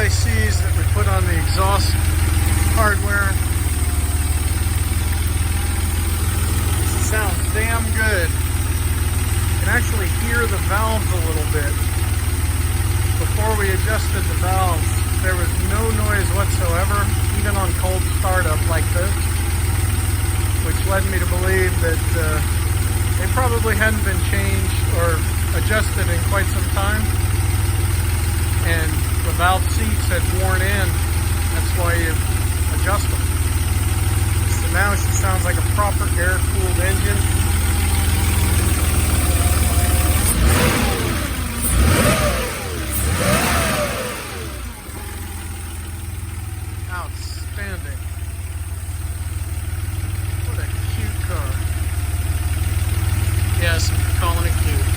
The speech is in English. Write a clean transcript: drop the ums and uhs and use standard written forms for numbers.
ICs that we put on the exhaust hardware. This sounds damn good. You can actually hear the valves a little bit. Before we adjusted the valves, there was no noise whatsoever, even on cold startup like this, which led me to believe that they probably hadn't been changed or adjusted in quite some time, and the valve seats had worn in. That's why you adjust them. So now she sounds like a proper air-cooled engine. Outstanding. What a cute car. Yes, I'm calling it cute.